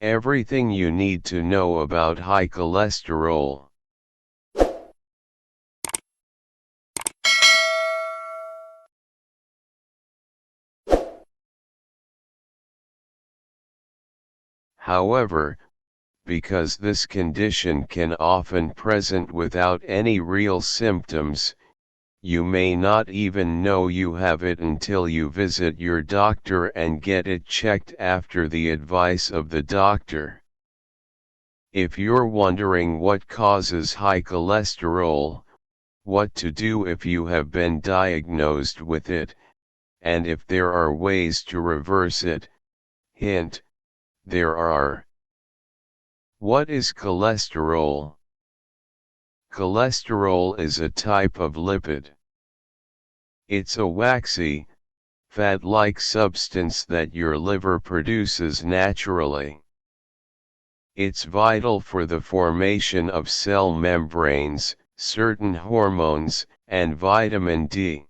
Everything you need to know about high cholesterol. However, because this condition can often present without any real symptoms, you may not even know you have it until you visit your doctor and get it checked after the advice of the doctor. If you're wondering what causes high cholesterol, what to do if you have been diagnosed with it, and if there are ways to reverse it, hint, there are. What is cholesterol? Cholesterol is a type of lipid. It's a waxy, fat-like substance that your liver produces naturally. It's vital for the formation of cell membranes, certain hormones, and vitamin D.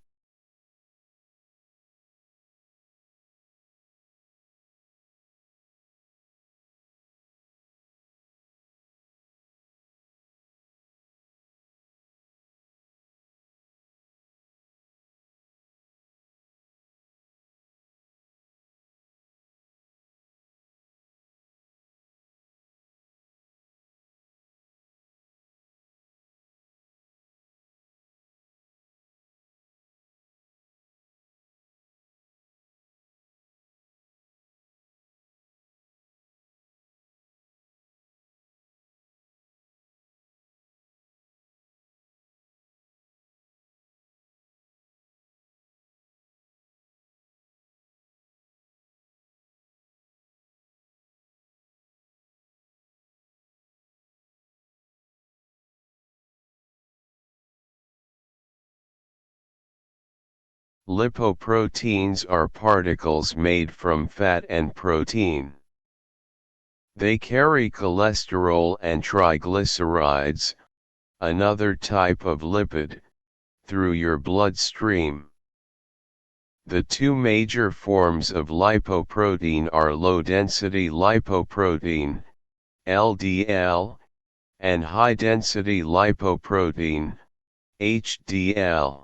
Lipoproteins are particles made from fat and protein. They carry cholesterol and triglycerides, another type of lipid, through your bloodstream. The two major forms of lipoprotein are low-density lipoprotein, LDL, and high-density lipoprotein, HDL.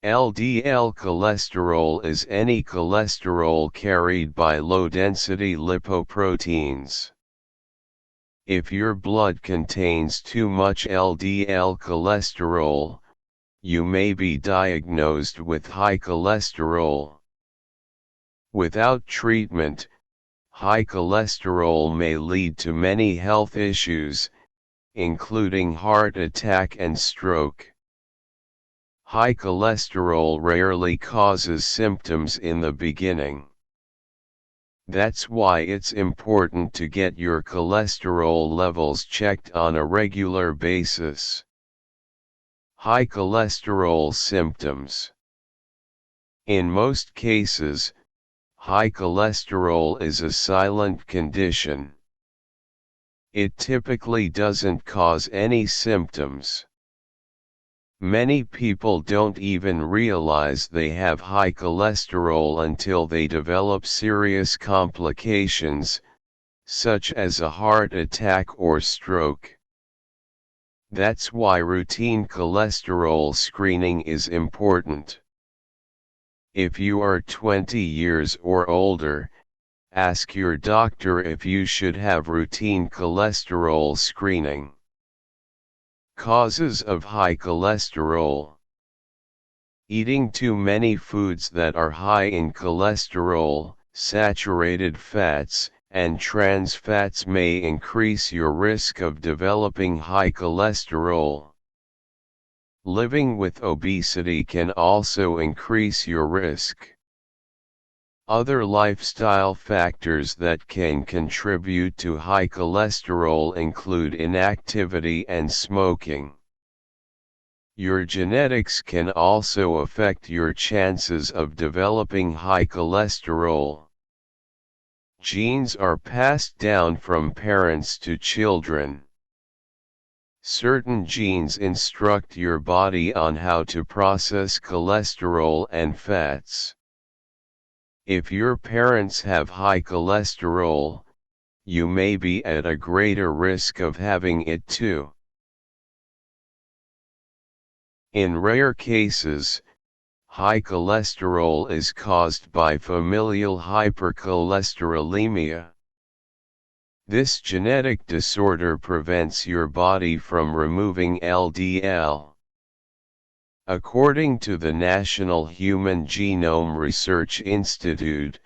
LDL cholesterol is any cholesterol carried by low-density lipoproteins. If your blood contains too much LDL cholesterol, you may be diagnosed with high cholesterol. Without treatment, high cholesterol may lead to many health issues, including heart attack and stroke. High cholesterol rarely causes symptoms in the beginning. That's why it's important to get your cholesterol levels checked on a regular basis. High cholesterol symptoms. In most cases, high cholesterol is a silent condition. It typically doesn't cause any symptoms. Many people don't even realize they have high cholesterol until they develop serious complications, such as a heart attack or stroke. That's why routine cholesterol screening is important. If you are 20 years or older, ask your doctor if you should have routine cholesterol screening. Causes of high cholesterol. Eating too many foods that are high in cholesterol, saturated fats, and trans fats may increase your risk of developing high cholesterol. Living with obesity can also increase your risk. Other lifestyle factors that can contribute to high cholesterol include inactivity and smoking. Your genetics can also affect your chances of developing high cholesterol. Genes are passed down from parents to children. Certain genes instruct your body on how to process cholesterol and fats. If your parents have high cholesterol, you may be at a greater risk of having it too. In rare cases, high cholesterol is caused by familial hypercholesterolemia. This genetic disorder prevents your body from removing LDL. According to the National Human Genome Research Institute,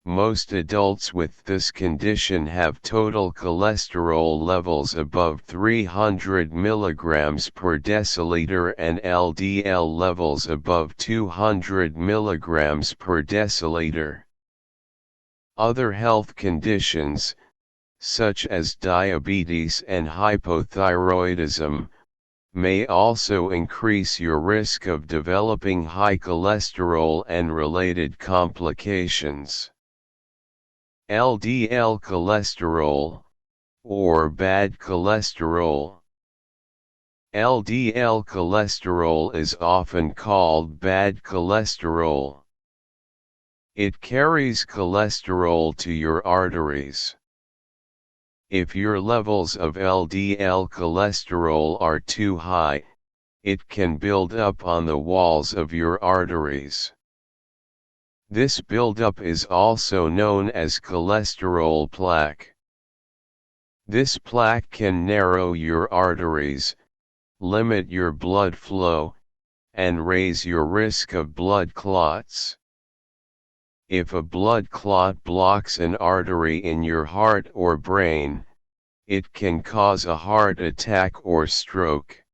most adults with this condition have total cholesterol levels above 300 mg per deciliter and LDL levels above 200 mg per deciliter. Other health conditions, such as diabetes and hypothyroidism, may also increase your risk of developing high cholesterol and related complications. LDL cholesterol, or bad cholesterol. LDL cholesterol is often called bad cholesterol. It carries cholesterol to your arteries. If your levels of LDL cholesterol are too high, it can build up on the walls of your arteries. This buildup is also known as cholesterol plaque. This plaque can narrow your arteries, limit your blood flow, and raise your risk of blood clots. If a blood clot blocks an artery in your heart or brain, it can cause a heart attack or stroke.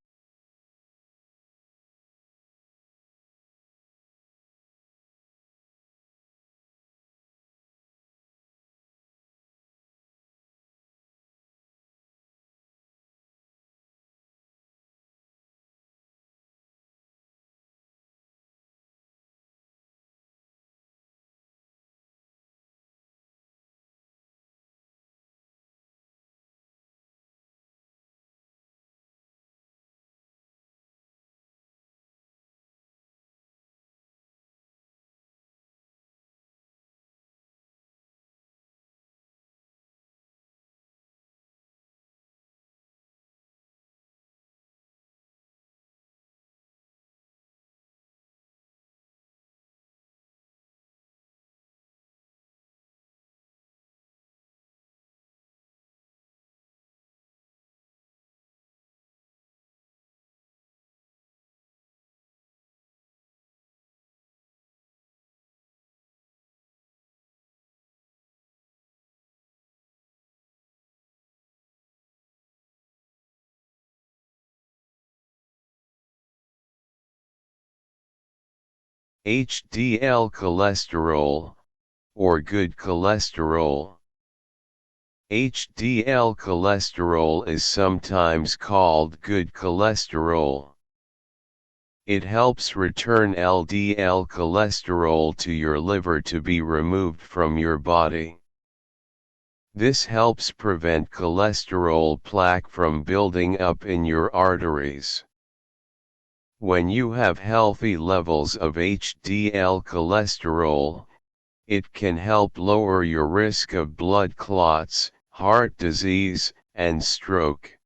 HDL cholesterol, or good cholesterol. HDL cholesterol is sometimes called good cholesterol. It helps return LDL cholesterol to your liver to be removed from your body. This helps prevent cholesterol plaque from building up in your arteries. When you have healthy levels of HDL cholesterol, it can help lower your risk of blood clots, heart disease, and stroke.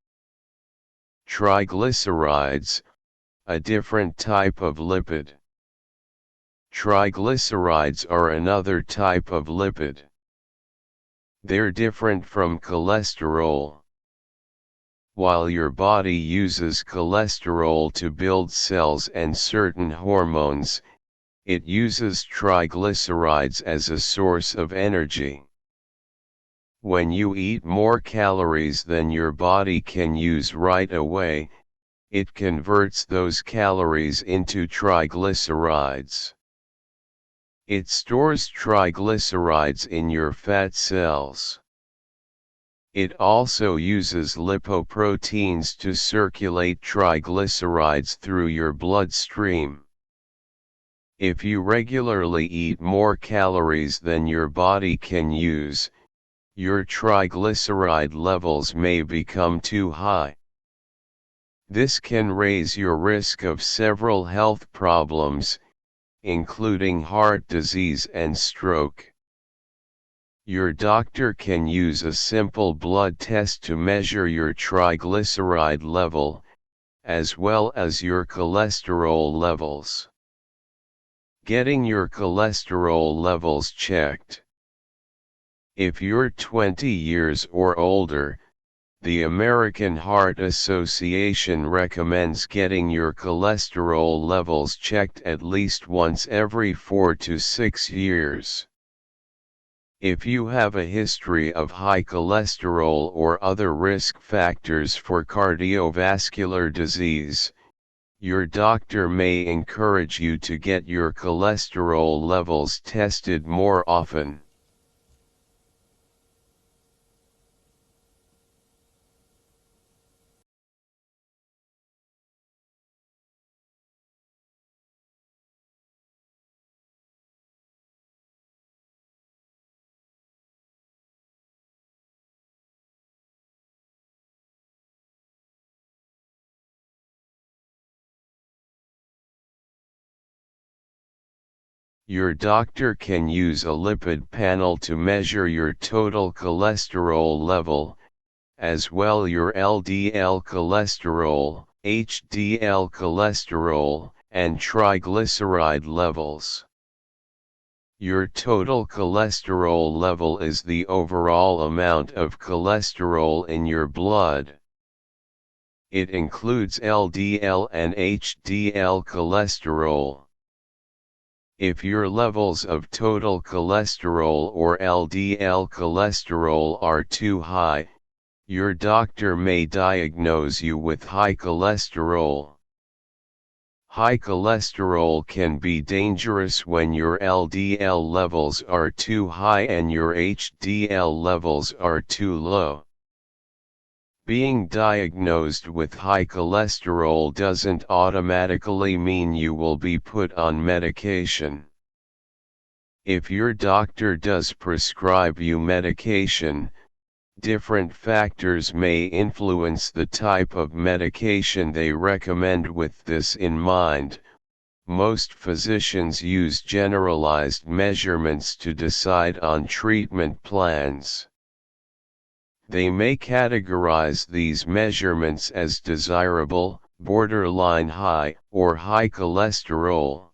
Triglycerides, a different type of lipid. Triglycerides are another type of lipid. They're different from cholesterol. While your body uses cholesterol to build cells and certain hormones, it uses triglycerides as a source of energy. When you eat more calories than your body can use right away, it converts those calories into triglycerides. It stores triglycerides in your fat cells. It also uses lipoproteins to circulate triglycerides through your bloodstream. If you regularly eat more calories than your body can use, your triglyceride levels may become too high. This can raise your risk of several health problems, including heart disease and stroke. Your doctor can use a simple blood test to measure your triglyceride level, as well as your cholesterol levels. Getting your cholesterol levels checked. If you're 20 years or older, the American Heart Association recommends getting your cholesterol levels checked at least once every 4 to 6 years. If you have a history of high cholesterol or other risk factors for cardiovascular disease, your doctor may encourage you to get your cholesterol levels tested more often. Your doctor can use a lipid panel to measure your total cholesterol level, as well your LDL cholesterol, HDL cholesterol, and triglyceride levels. Your total cholesterol level is the overall amount of cholesterol in your blood. It includes LDL and HDL cholesterol. If your levels of total cholesterol or LDL cholesterol are too high, your doctor may diagnose you with high cholesterol. High cholesterol can be dangerous when your LDL levels are too high and your HDL levels are too low. Being diagnosed with high cholesterol doesn't automatically mean you will be put on medication. If your doctor does prescribe you medication, different factors may influence the type of medication they recommend. With this in mind, most physicians use generalized measurements to decide on treatment plans. They may categorize these measurements as desirable, borderline high, or high cholesterol.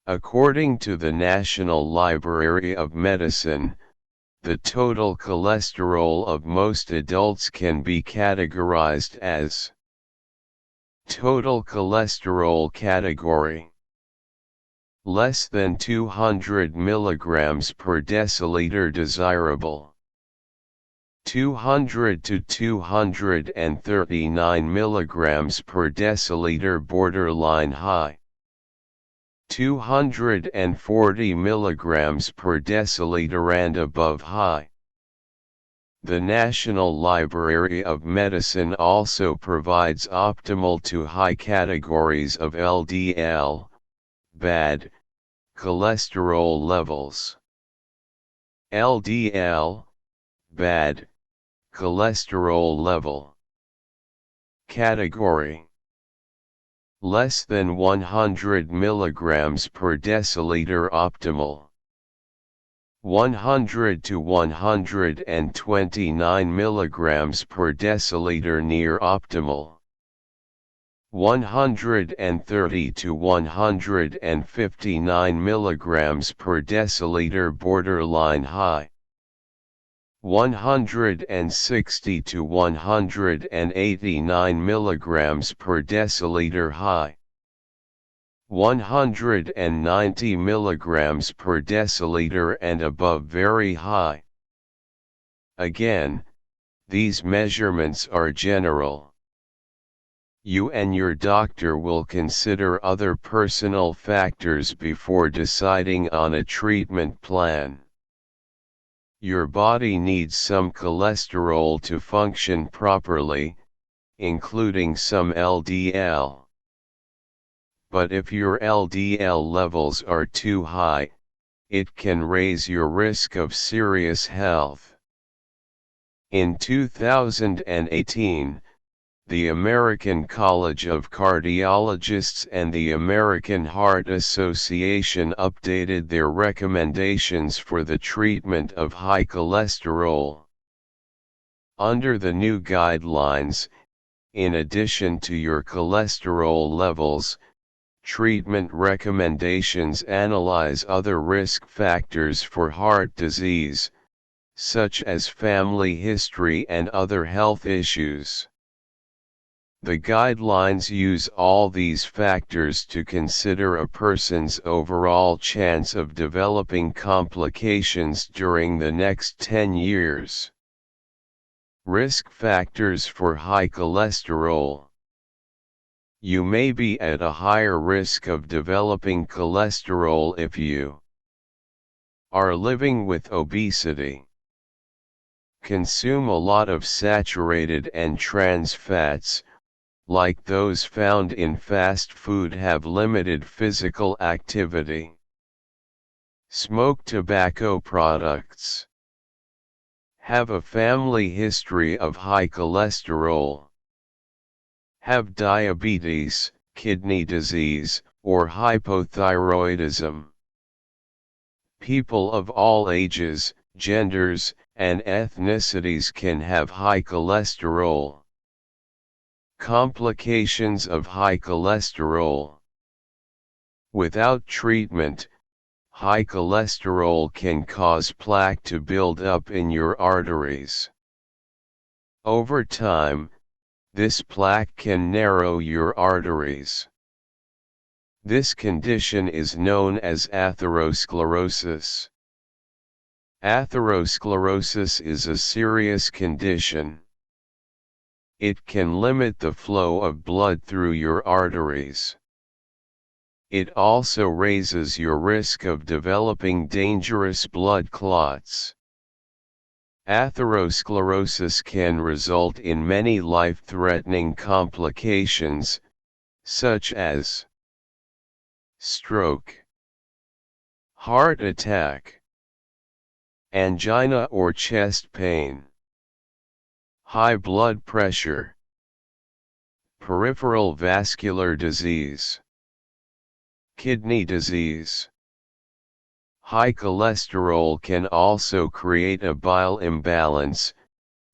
According to the National Library of Medicine, the total cholesterol of most adults can be categorized as total cholesterol category less than 200 mg per deciliter desirable, 200 to 239 mg per deciliter borderline high, 240 mg per deciliter and above high. The National Library of Medicine also provides optimal to high categories of LDL, bad, cholesterol levels. LDL, bad, cholesterol level. Category: less than 100 mg per deciliter optimal, 100 to 129 mg per deciliter near optimal, 130 to 159 mg per deciliter borderline high, 160 to 189 mg per deciliter high, 190 mg per deciliter and above very high. Again, these measurements are general. You and your doctor will consider other personal factors before deciding on a treatment plan. Your body needs some cholesterol to function properly, including some LDL. But if your LDL levels are too high, it can raise your risk of serious health. In 2018, the American College of Cardiologists and the American Heart Association updated their recommendations for the treatment of high cholesterol. Under the new guidelines, in addition to your cholesterol levels, treatment recommendations analyze other risk factors for heart disease, such as family history and other health issues. The guidelines use all these factors to consider a person's overall chance of developing complications during the next 10 years. Risk factors for high cholesterol. You may be at a higher risk of developing cholesterol if you are living with obesity, consume a lot of saturated and trans fats, like those found in fast food, have limited physical activity, smoke tobacco products, have a family history of high cholesterol, have diabetes, kidney disease, or hypothyroidism. People of all ages, genders, and ethnicities can have high cholesterol. Complications of high cholesterol. Without treatment, high cholesterol can cause plaque to build up in your arteries. Over time, this plaque can narrow your arteries. This condition is known as atherosclerosis. Atherosclerosis is a serious condition. It can limit the flow of blood through your arteries. It also raises your risk of developing dangerous blood clots. Atherosclerosis can result in many life-threatening complications, such as stroke, heart attack, angina or chest pain, high blood pressure, peripheral vascular disease, kidney disease. High cholesterol can also create a bile imbalance,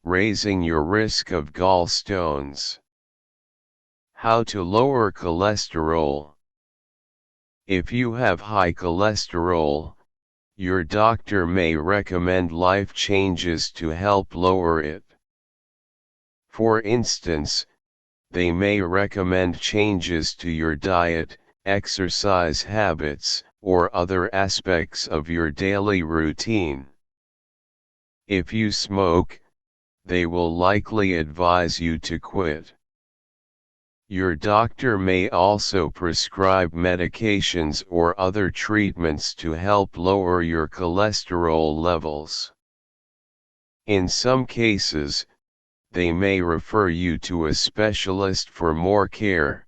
raising your risk of gallstones. How to lower cholesterol? If you have high cholesterol, your doctor may recommend life changes to help lower it. For instance, they may recommend changes to your diet, exercise habits, or other aspects of your daily routine. If you smoke, they will likely advise you to quit. Your doctor may also prescribe medications or other treatments to help lower your cholesterol levels. In some cases, they may refer you to a specialist for more care.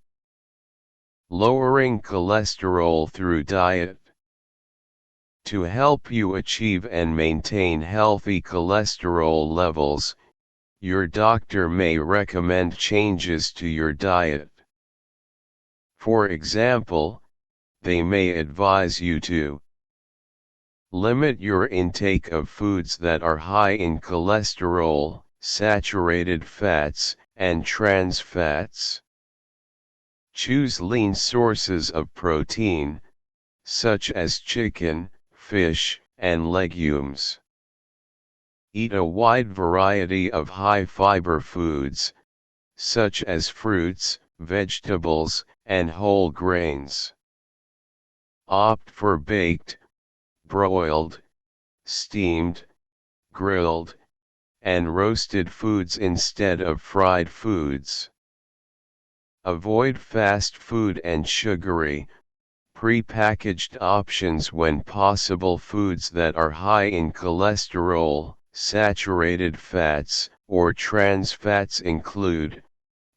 Lowering cholesterol through diet. To help you achieve and maintain healthy cholesterol levels, your doctor may recommend changes to your diet. For example, they may advise you to limit your intake of foods that are high in cholesterol, saturated fats, and trans fats. Choose lean sources of protein, such as chicken, fish, and legumes. Eat a wide variety of high-fiber foods, such as fruits, vegetables, and whole grains. Opt for baked, broiled, steamed, grilled, and roasted foods instead of fried foods. Avoid fast food and sugary, pre-packaged options when possible. Foods that are high in cholesterol, saturated fats, or trans fats include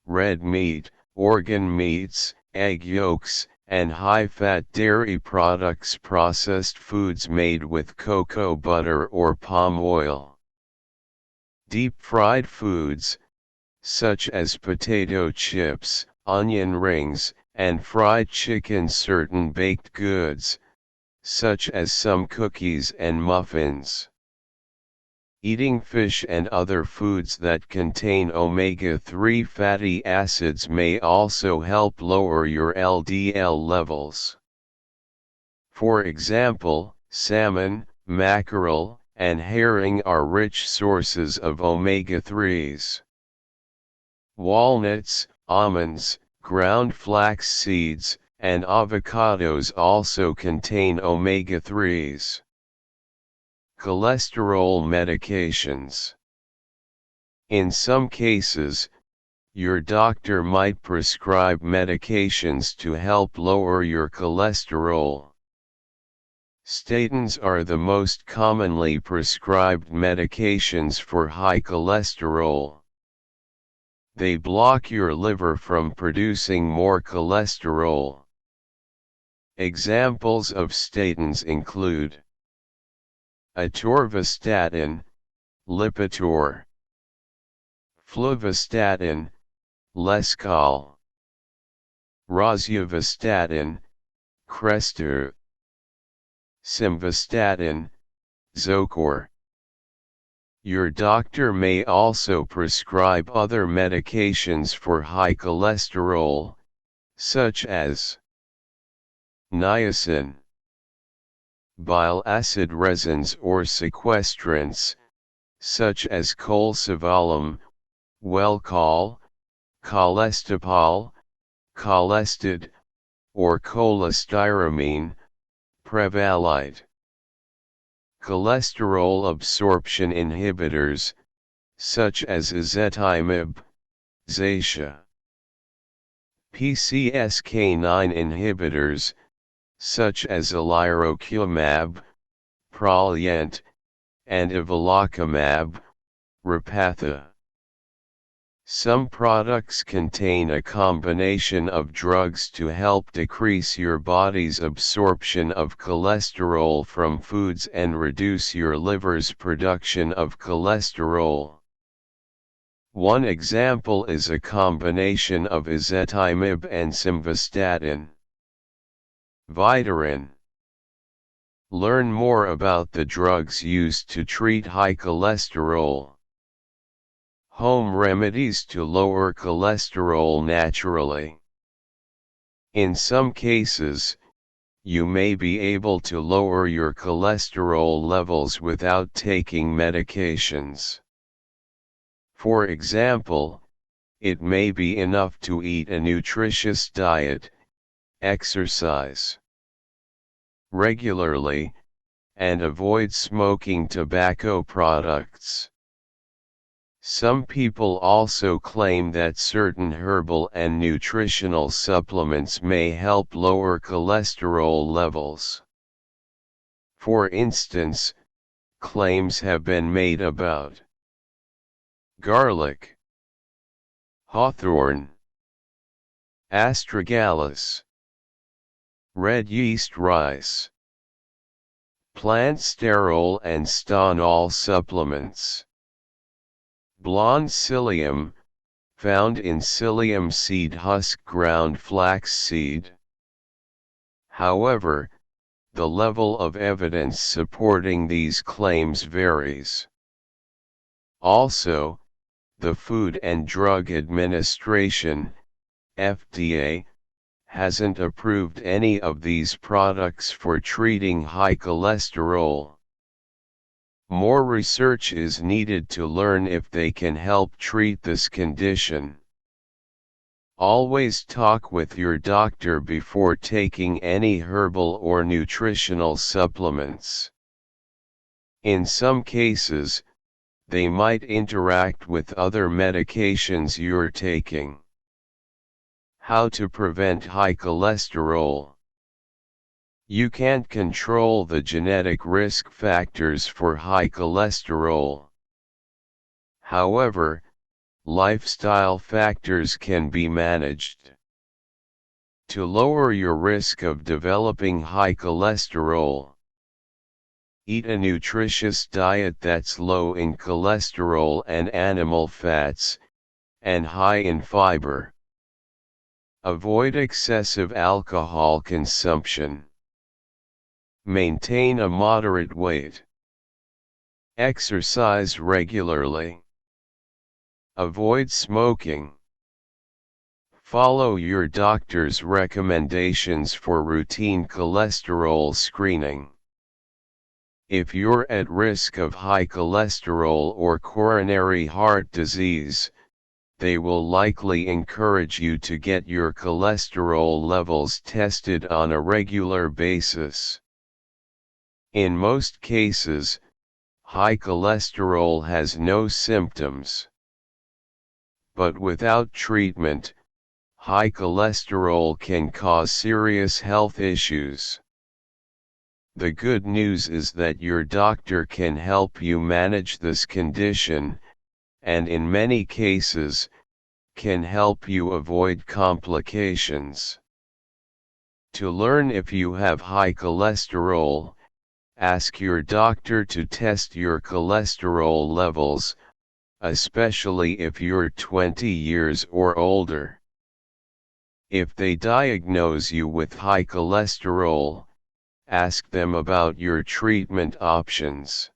red meat, organ meats, egg yolks, and high-fat dairy products, processed foods made with cocoa butter or palm oil. Deep-fried foods, such as potato chips, onion rings, and fried chicken. Certain baked goods, such as some cookies and muffins. Eating fish and other foods that contain omega-3 fatty acids may also help lower your LDL levels. For example, salmon, mackerel, and herring are rich sources of omega-3s. Walnuts, almonds, ground flax seeds, and avocados also contain omega-3s. Cholesterol medications. In some cases, your doctor might prescribe medications to help lower your cholesterol. Statins are the most commonly prescribed medications for high cholesterol. They block your liver from producing more cholesterol. Examples of statins include atorvastatin, Lipitor; fluvastatin, Lescal; rosuvastatin, Crestor; simvastatin, Zocor. Your doctor may also prescribe other medications for high cholesterol, such as niacin, bile acid resins or sequestrants, such as colsavalum, Welchol, Colestipol, Colestid, or cholestyramine, Prevalide. Cholesterol absorption inhibitors, such as ezetimibe, Zacia. PCSK9 inhibitors, such as alirocumab, Praluent, and evolocumab, Repatha. Some products contain a combination of drugs to help decrease your body's absorption of cholesterol from foods and reduce your liver's production of cholesterol. One example is a combination of ezetimibe and simvastatin. Vitarin. Learn more about the drugs used to treat high cholesterol. Home remedies to lower cholesterol naturally. In some cases, you may be able to lower your cholesterol levels without taking medications. For example, it may be enough to eat a nutritious diet, exercise regularly, and avoid smoking tobacco products. Some people also claim that certain herbal and nutritional supplements may help lower cholesterol levels. For instance, claims have been made about garlic, hawthorn, astragalus, red yeast rice, plant sterol and stanol supplements. Blonde psyllium, found in psyllium seed husk ground flax seed. However, the level of evidence supporting these claims varies. Also, the Food and Drug Administration, FDA, hasn't approved any of these products for treating high cholesterol. More research is needed to learn if they can help treat this condition. Always talk with your doctor before taking any herbal or nutritional supplements. In some cases, they might interact with other medications you're taking. How to prevent high cholesterol? You can't control the genetic risk factors for high cholesterol. However, lifestyle factors can be managed. To lower your risk of developing high cholesterol, eat a nutritious diet that's low in cholesterol and animal fats, and high in fiber. Avoid excessive alcohol consumption. Maintain a moderate weight. Exercise regularly. Avoid smoking. Follow your doctor's recommendations for routine cholesterol screening. If you're at risk of high cholesterol or coronary heart disease, they will likely encourage you to get your cholesterol levels tested on a regular basis. In most cases, high cholesterol has no symptoms. But without treatment, high cholesterol can cause serious health issues. The good news is that your doctor can help you manage this condition, and in many cases, can help you avoid complications. To learn if you have high cholesterol, ask your doctor to test your cholesterol levels, especially if you're 20 years or older. If they diagnose you with high cholesterol, ask them about your treatment options.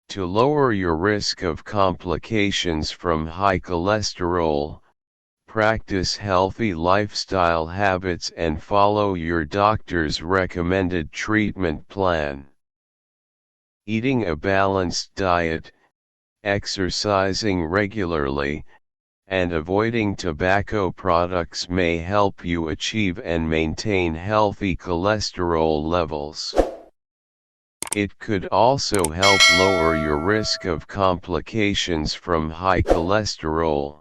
To lower your risk of complications from high cholesterol, practice healthy lifestyle habits and follow your doctor's recommended treatment plan. Eating a balanced diet, exercising regularly, and avoiding tobacco products may help you achieve and maintain healthy cholesterol levels. It could also help lower your risk of complications from high cholesterol.